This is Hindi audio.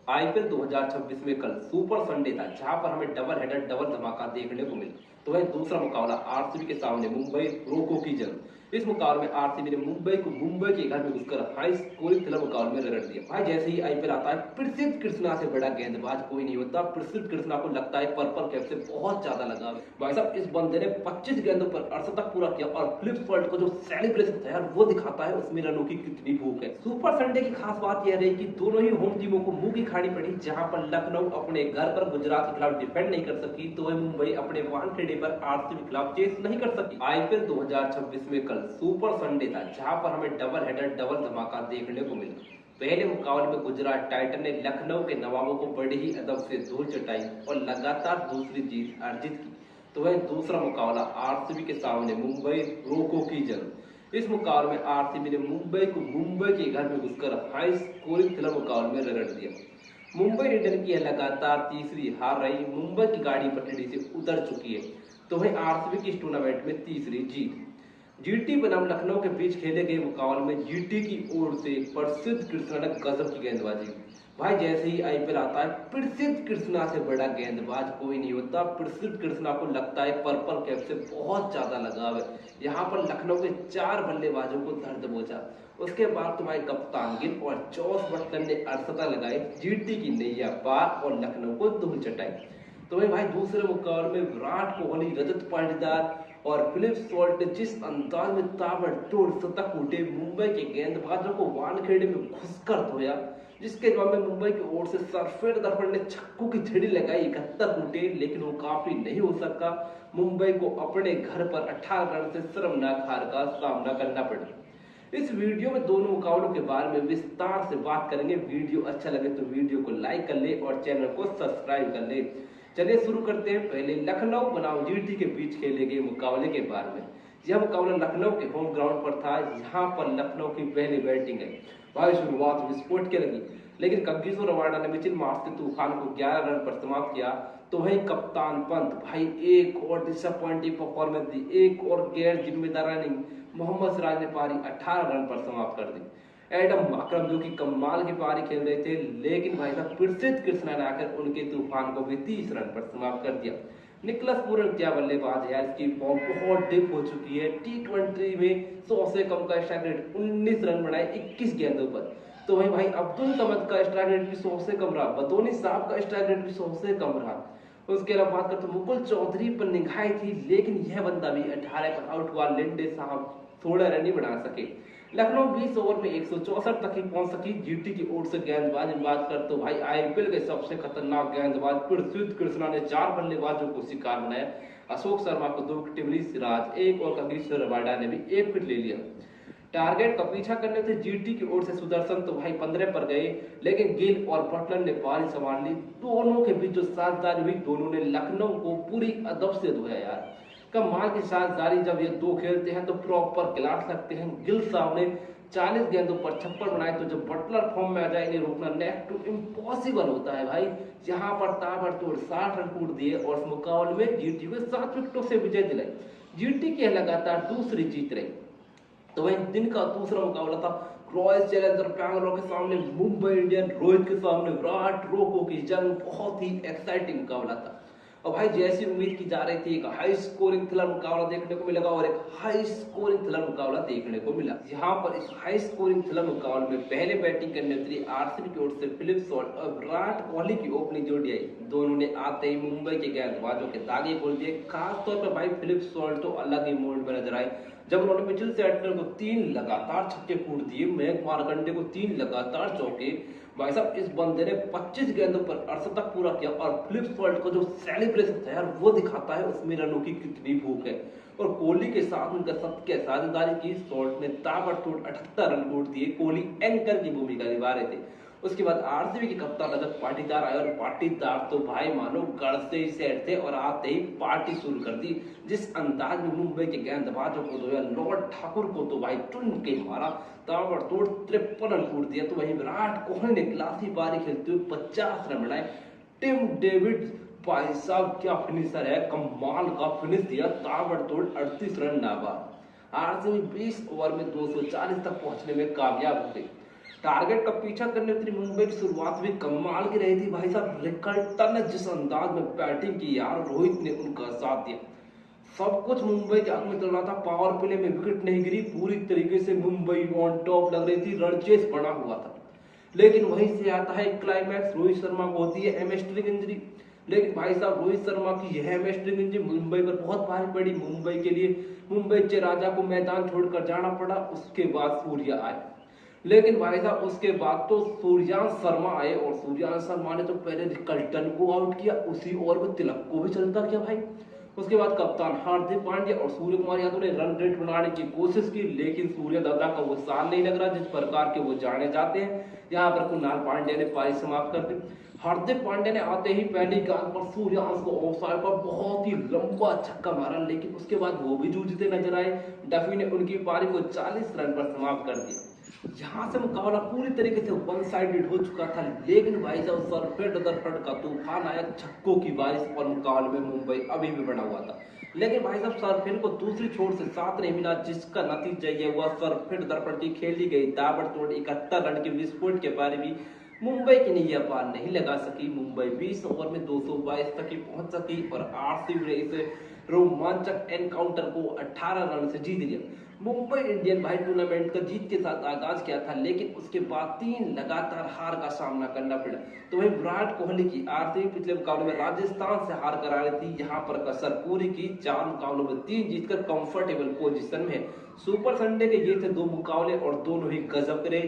आईपीएल 2026 में कल सुपर संडे था जहां पर हमें डबल हेडर डबल धमाका देखने को मिला। तो वह दूसरा मुकाबला आरसीबी के सामने मुंबई रोको की जंग। इस मुकाबले में आरसीबी ने मुंबई को मुंबई के घर में घुसकर हाई स्कोरिंग थ्रिलर मुकाबले में रगड़ दिया। भाई जैसे ही आईपीएल आता है प्रसिद्ध कृष्णा से बड़ा गेंदबाज कोई नहीं होता। प्रसिद्ध कृष्णा को लगता है पर्पल कैप से बहुत ज्यादा लगाव है। भाई साहब इस बंदे ने 25 गेंदों पर 68 पूरा किया और फ्लिप वर्ल्ड को जो सेलिब्रेशन था यार वो दिखाता है उसमें रनों की कितनी भूख है। सुपर संडे की खास बात यह रही कि दोनों ही होम टीमों को मुंह की खानी पड़ी। जहां पर लखनऊ अपने घर पर गुजरात के खिलाफ डिफेंड नहीं कर सकी तो वह मुंबई अपने वानखेड़े पर आरसीबी के खिलाफ चेस नहीं कर सकी। आईपीएल 2026 में कल सुपर संडे था जहां पर हमें डबल हेडर डबल धमाका देखने को मिला। पहले मुकाबले में गुजरात टाइटन ने लखनऊ के नवाबों को बड़ी ही अदब से धूल चटाई और लगातार दूसरी जीत अर्जित की। तो वह दूसरा मुकाबला आरसीबी के सामने मुंबई रोको की जंग। इस मुकाबले में आरसीबी ने मुंबई को मुंबई के घर में घुसकर हाई स्कोरिंग थ्रिलर मुकाबले में रगड़ दिया। मुंबई इंडियंस की लगातार तीसरी हार रही। मुंबई की गाड़ी पटरी से उतर चुकी है तो वही आरसीबी की इस टूर्नामेंट में तीसरी जीत। जीटी बनाम लखनऊ के बीच खेले गए मुकाबले में जीटी की ओर से प्रसिद्ध कृष्णा ने गजब की गेंदबाजी। भाई जैसे ही आईपीएल आता है प्रसिद्ध कृष्णा से बड़ा गेंदबाज कोई नहीं होता। प्रसिद्ध कृष्णा को लगता है पर्पल कैप से बहुत ज्यादा लगाव है। यहाँ पर लखनऊ के 4 बल्लेबाजों को दर्द पहुंचा। उसके बाद तो भाई कप्तान गिल और जॉस बटलर ने अर्धशतक लगाए, जीटी की नैया पार और लखनऊ को धूल चटाई। तो भाई दूसरे मुकाबले में विराट कोहली, रजत पाटीदार और फिलिप सॉल्ट ने जिस अंदाज में ताबड़तोड़ शतक कूटे, मुंबई के गेंदबाजों को वानखेड़े में घुसकर धोया, जिसके जवाब में मुंबई की ओर से सरफेर दर्पण ने छक्कों की झड़ी लगाई, 71 कूटे, लेकिन वो काफी नहीं हो सका। मुंबई को अपने घर पर 18 रन से शर्मनाक हार का सामना करना पड़ा। इस वीडियो में दोनों मुकाबलों के बारे में विस्तार से बात करेंगे। वीडियो अच्छा लगे तो वीडियो को लाइक कर ले और चैनल को सब्सक्राइब कर ले। चलिए शुरू करते हैं। पहले लखनऊ बनाम जीटी के बीच खेले गए मुकाबले के बारे में। यह मुकाबला लखनऊ के होम ग्राउंड पर था। यहाँ पर लखनऊ की पहली बैटिंग है। भाई शुरुआत विस्फोट के लगी, लेकिन कगिसो रबाडा ने मिचेल मार्श के तूफान को 11 रन पर समाप्त किया। तो वही कप्तान पंत भाई एक और डिसअपॉइंटिंग परफॉर्मेंस दी, एक और गैर जिम्मेदार इनिंग मोहम्मद सिराज ने पारी 18 रन पर समाप्त कर दी। एडम माकरम जो कि कमाल की पारी खेल रहे थे, लेकिन भाई साहब प्रसिद्ध कृष्णा ने आकर उनके तूफान को भी 30 रन पर समाप्त कर दिया। निकलस पूरन क्या बल्लेबाज है, इसकी फॉर्म बहुत डिप हो चुकी है। टी20 में 100 से कम का स्ट्राइक रेट, 19 रन बनाए 21 गेंदों पर। तो वही भाई अब्दुल समद का स्ट्राइक रेट भी 100 से कम रहा, बतौनी साहब का स्ट्राइक रेट भी 100 से कम रहा। उसके अलावा बात करते मुकुल चौधरी पर निगाहें थी, लेकिन यह बंदा भी 18 पर आउट हुआ। लेंडे साहब थोड़ा रन ही बना सके। लखनऊ 20 ओवर में 164 तक ही पहुंच सकी। जीटी की ओर से गेंदबाजी में बात कर तो भाई आईपीएल के सबसे खतरनाक गेंदबाज प्रसिद्ध कृष्णा ने 4 बल्लेबाजों को शिकार बनाया। अशोक शर्मा को 2 विकेट मिली, सिराज 1 और कगिसो रबाडा ने भी 1 विकेट ले लिया। टारगेट का पीछा करने थे जीटी की ओर से सुदर्शन तो भाई 15 पर गए, लेकिन गिल और बटलर ने पारी संभाल ली। दोनों के बीच जो साझेदारी हुई, दोनों ने लखनऊ को पूरी अदब से धोया यार। कमाल की साझेदारी जब ये दो खेलते हैं तो प्रॉपर खिलाड़ सकते हैं। गिल साहब ने 40 गेंदों पर 56 बनाए, तो जब बटलर फॉर्म में आ जाए इन्हें रोकना नेक्स्ट टू इम्पॉसिबल होता है भाई। यहाँ पर ताबड़तोड़ 60 रन कूट दिए और इस मुकाबले में जीटी को 7 विकेटों से विजय दिलाई। जीटी की लगातार दूसरी जीत रही। तो वही दिन का दूसरा मुकाबला था रॉयल चैलेंजर बैंगलोर के सामने मुंबई इंडियन, रोहित के सामने विराट रोको की जंग। बहुत ही एक्साइटिंग मुकाबला था और भाई जैसी उम्मीद की जा रही थी एक हाई स्कोरिंग थ्रिलर मुकाबला देखने को मिलेगा और एक हाई स्कोरिंग थ्रिलर मुकाबला देखने को मिला। यहाँ पर इस हाई स्कोरिंग थ्रिलर मुकाबले में पहले बैटिंग करने उतरी आरसीबी की ओर से फिलिप सॉल्ट और विराट कोहली की ओपनिंग जोड़ी आई। दोनों ने आते ही मुंबई के गेंदबाजों के दागे खोल दिए। खासतौर पर भाई फिलिप सॉल्ट तो अलग ही मूड में नजर आए जब उन्होंने मिचेल सैंटनर को 3 लगातार छक्के कूट दिए, मयंक मार्कंडे को 3 लगातार चौके। भाई साहब इस बंदे ने 25 गेंदों पर 68 पूरा किया और फिलिप सॉल्ट को जो सेलिब्रेशन था यार वो दिखाता है उसमें रनों की कितनी भूख है। और कोहली के साथ उनका सबके साझेदारी की। सॉल्ट ने ताबड़तोड़ 78 रन कूट दिए। कोहली एंकर की भूमिका निभा रहे थे। उसके बाद आरसीबी के कप्तान रजत पाटीदार आए और पाटीदार तो भाई मानो गढ़ से ही सेट थे और आते ही पार्टी शुरू कर दी। जिस अंदाज में मुंबई के गेंदबाजों को धोया, लॉर्ड ठाकुर को तो भाई चुन के मारा, ताबड़तोड़ 53 रन कूट दिया। तो वहीं विराट कोहली ने क्लासी पारी खेलते हुए 50 रन बनाए। टिम डेविड भाई साहब क्या फिनिशर है, कमाल का फिनिश दिया, ताबड़तोड़ 38 रन नाबाद। आरसीबी 20 ओवर में 240 तक पहुंचने में कामयाब हो गई। टारगेट का पीछा करने उतरी मुंबई की शुरुआत भी कमाल की रही थी भाई साहब। रिकल्टन ने जिस अंदाज में बैटिंग की यार, रोहित ने उनका साथ दिया, सब कुछ मुंबई के हाथ में चल रहा था। पावर प्ले में विकेट नहीं गिरी, पूरी तरीके से मुंबई ऑन टॉप लग रही थी, रणचेस बना हुआ था। लेकिन वहीं से आता है क्लाइमैक्स, रोहित शर्मा को होती है हैमस्ट्रिंग इंजरी। लेकिन भाई साहब रोहित शर्मा की यह हैमस्ट्रिंग इंजरी मुंबई पर बहुत भारी पड़ी। मुंबई के लिए मुंबई के राजा को मैदान छोड़कर जाना पड़ा। उसके बाद सूर्या आए, लेकिन भाई साहब उसके बाद तो सूर्यांश शर्मा आए, और सूर्यांश शर्मा ने तो पहले रिकल्टन को आउट किया, उसी ओवर में तिलक को भी चलता किया भाई। उसके बाद कप्तान हार्दिक पांड्या और सूर्य कुमार यादव ने रन रेट बनाने की कोशिश की, लेकिन सूर्य दादा का वो साल नहीं लग रहा जिस प्रकार के वो जाने जाते हैं। यहाँ पर कुणाल पांड्या ने पारी समाप्त कर दी। हार्दिक पांड्या ने आते ही पहली गेंद पर सूर्यांश को ऑफसाइड पर बहुत ही लंबा छक्का मारा, लेकिन उसके बाद वो भी जूझते नजर आए। डफी ने उनकी पारी को 40 रन पर समाप्त कर दिया। यहाँ से मुकाबला पूरी तरीके से वन साइडेड हो चुका था, लेकिन भाई साहब सरफेट दरफट का तूफान आया, छक्कों की बारिश, और मुकाबले में मुंबई अभी भी बना हुआ था। लेकिन भाई साहब सरफेट को दूसरी छोर से साथ नहीं मिला, जिसका नतीजा ये हुआ सरफेट दरफट की खेली गई ताबड़तोड़ 71 रन के विस्फोट के पारी भी मुंबई की नैया पार नहीं लगा सकी। मुंबई 20 ओवर में 222 तक ही पहुंच सकी, और आरसीबी ने इस रोमांचक एनकाउंटर को 18 रन से जीत लिया। मुंबई इंडियन भाई टूर्नामेंट का जीत के साथ आगाज किया था, लेकिन उसके बाद 3 लगातार हार का सामना करना पड़ा। तो वहीं विराट कोहली की आरसीबी पिछले मुकाबले में राजस्थान से हार कर आ रही थी, यहाँ पर कसर पूरी की, 4 मुकाबलों में 3 जीतकर कंफर्टेबल पोजीशन में। सुपर संडे के ये थे 2 मुकाबले, और दोनों ही गजब के रहे।